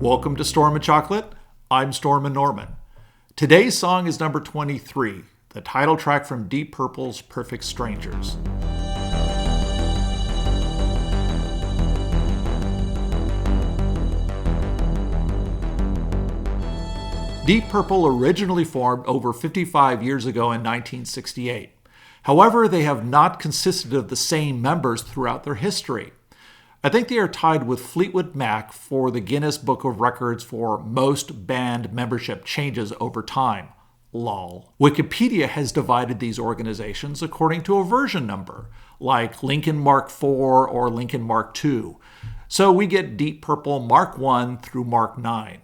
Welcome to Storm and Chocolate. I'm Stormin Norman. Today's song is number 23, the title track from Deep Purple's Perfect Strangers. Deep Purple originally formed over 55 years ago in 1968. However, they have not consisted of the same members throughout their history. I think they are tied with Fleetwood Mac for the Guinness Book of Records for most band membership changes over time. Lol. Wikipedia has divided these organizations according to a version number, like Linkin Mark IV or Linkin Mark II. So we get Deep Purple Mark I through Mark IX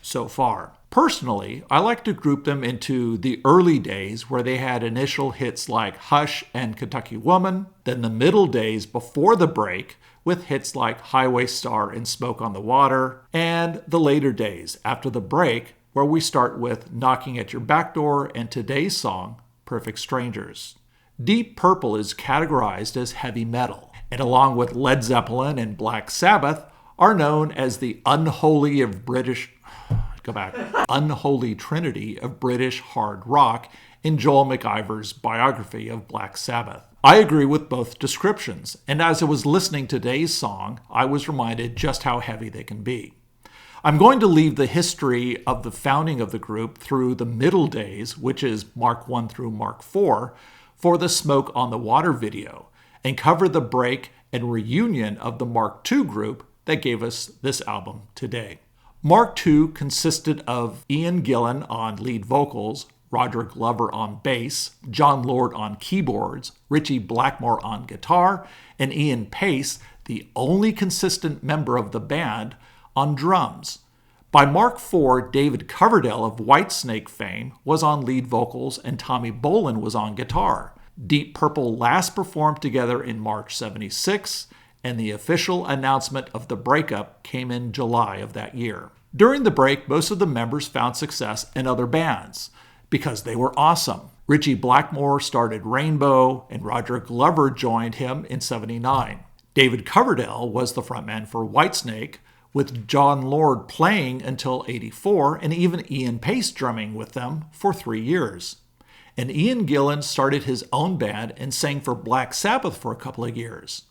so far. Personally, I like to group them into the early days where they had initial hits like Hush and Kentucky Woman, then the middle days before the break with hits like Highway Star and Smoke on the Water, and the later days after the break where we start with Knocking at Your Back Door and today's song, Perfect Strangers. Deep Purple is categorized as heavy metal, and along with Led Zeppelin and Black Sabbath, are known as the unholy trinity of British hard rock in Joel McIver's biography of Black Sabbath. I agree with both descriptions, and as I was listening to today's song, I was reminded just how heavy they can be. I'm going to leave the history of the founding of the group through the middle days, which is Mark I through Mark IV, for the Smoke on the Water video, and cover the break and reunion of the Mark II group that gave us this album today. Mark II consisted of Ian Gillan on lead vocals, Roger Glover on bass, John Lord on keyboards, Richie Blackmore on guitar, and Ian Pace, the only consistent member of the band, on drums. By Mark IV, David Coverdale of Whitesnake fame was on lead vocals and Tommy Bolin was on guitar. Deep Purple last performed together in March '76, and the official announcement of the breakup came in July of that year. During the break, most of the members found success in other bands because they were awesome. Richie Blackmore started Rainbow, and Roger Glover joined him in '79. David Coverdale was the frontman for Whitesnake, with John Lord playing until '84, and even Ian Pace drumming with them for 3 years. And Ian Gillan started his own band and sang for Black Sabbath for a couple of years.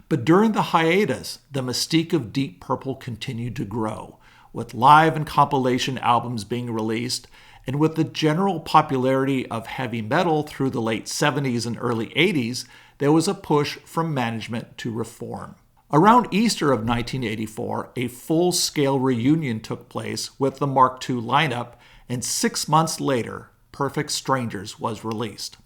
But during the hiatus, the mystique of Deep Purple continued to grow, with live and compilation albums being released, and with the general popularity of heavy metal through the late 70s and early 80s, there was a push from management to reform. Around Easter of 1984, a full-scale reunion took place with the Mark II lineup, and 6 months later, Perfect Strangers was released.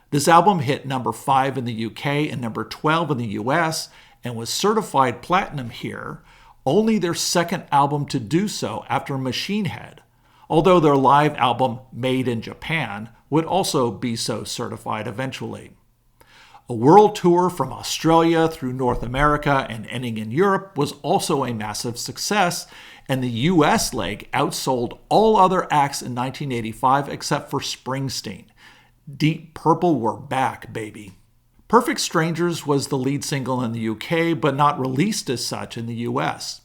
This album hit number 5 in the UK and number 12 in the US, and was certified platinum here, only their second album to do so after Machine Head, although their live album, Made in Japan, would also be so certified eventually. A world tour from Australia through North America and ending in Europe was also a massive success, and the US leg outsold all other acts in 1985 except for Springsteen. Deep Purple were back, baby. Perfect Strangers was the lead single in the UK, but not released as such in the US.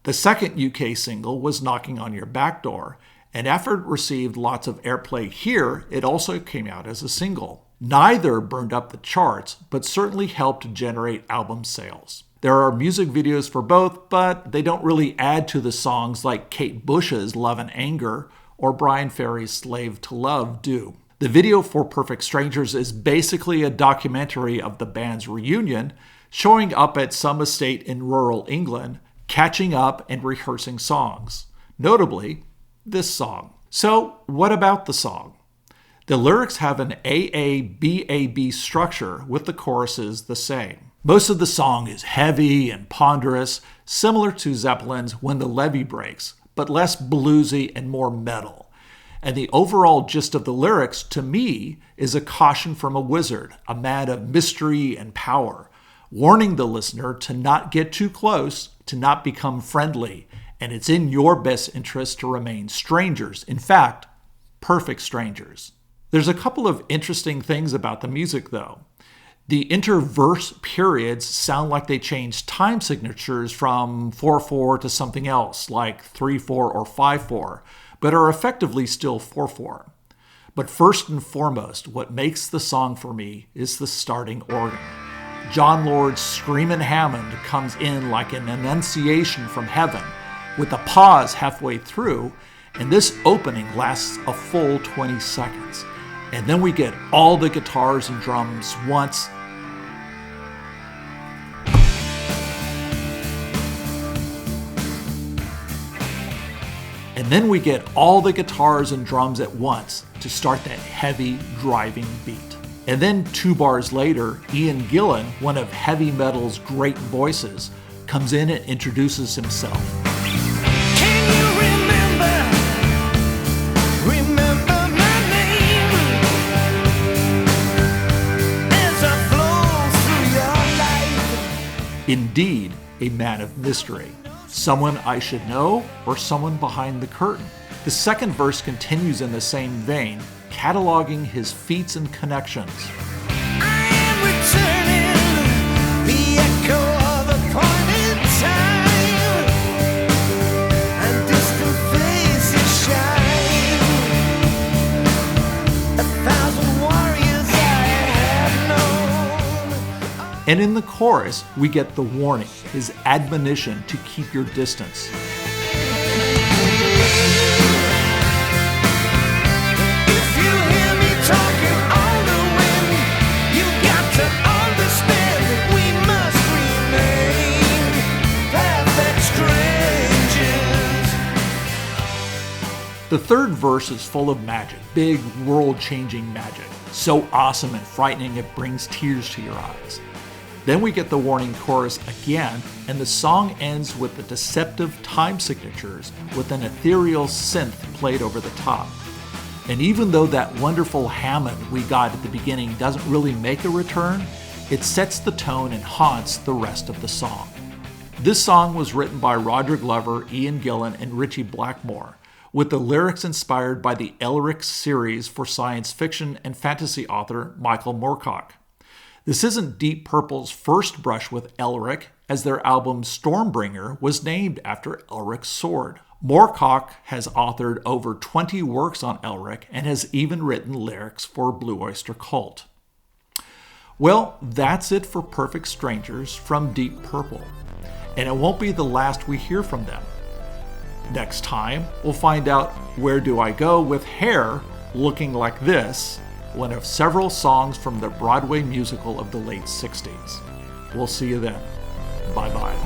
The second UK single was Knocking on Your Back Door, and after it received lots of airplay here, it also came out as a single. Neither burned up the charts, but certainly helped generate album sales. There are music videos for both, but they don't really add to the songs like Kate Bush's Love and Anger or Brian Ferry's Slave to Love do. The video for Perfect Strangers is basically a documentary of the band's reunion, showing up at some estate in rural England, catching up and rehearsing songs. Notably, this song. So, what about the song? The lyrics have an AA-BAB structure with the choruses the same. Most of the song is heavy and ponderous, similar to Zeppelin's When the Levee Breaks, but less bluesy and more metal. And the overall gist of the lyrics, to me, is a caution from a wizard, a man of mystery and power, warning the listener to not get too close, to not become friendly, and it's in your best interest to remain strangers. In fact, perfect strangers. There's a couple of interesting things about the music, though. The interverse periods sound like they changed time signatures from 4/4 to something else, like 3/4 or 5/4, but are effectively still 4/4. But first and foremost, what makes the song for me is the starting organ. John Lord's screamin' Hammond comes in like an annunciation from heaven, with a pause halfway through, and this opening lasts a full 20 seconds. And then we get all the guitars and drums once. And then we get all the guitars and drums at once to start that heavy, driving beat. And then 2 bars later, Ian Gillan, one of heavy metal's great voices, comes in and introduces himself. Can you remember my name as I flow through your life? Indeed, a man of mystery. Someone I should know, or someone behind the curtain? The second verse continues in the same vein, cataloging his feats and connections. I am returning the echo of a point in time, and distant faces shine. 1,000 warriors I have known. And in the chorus, we get the warning, his admonition to keep your distance. If you hear me talking on the wind, you got to understand that we must remain perfect strangers. The third verse is full of magic, big world-changing magic. So awesome and frightening it brings tears to your eyes. Then we get the warning chorus again, and the song ends with the deceptive time signatures with an ethereal synth played over the top. And even though that wonderful Hammond we got at the beginning doesn't really make a return, it sets the tone and haunts the rest of the song. This song was written by Roger Glover, Ian Gillan, and Ritchie Blackmore, with the lyrics inspired by the Elric series for science fiction and fantasy author Michael Moorcock. This isn't Deep Purple's first brush with Elric, as their album Stormbringer was named after Elric's sword. Moorcock has authored over 20 works on Elric and has even written lyrics for Blue Oyster Cult. Well, that's it for Perfect Strangers from Deep Purple, and it won't be the last we hear from them. Next time, we'll find out Where Do I Go with Hair looking like this, one of several songs from the Broadway musical of the late 60s. We'll see you then. Bye-bye.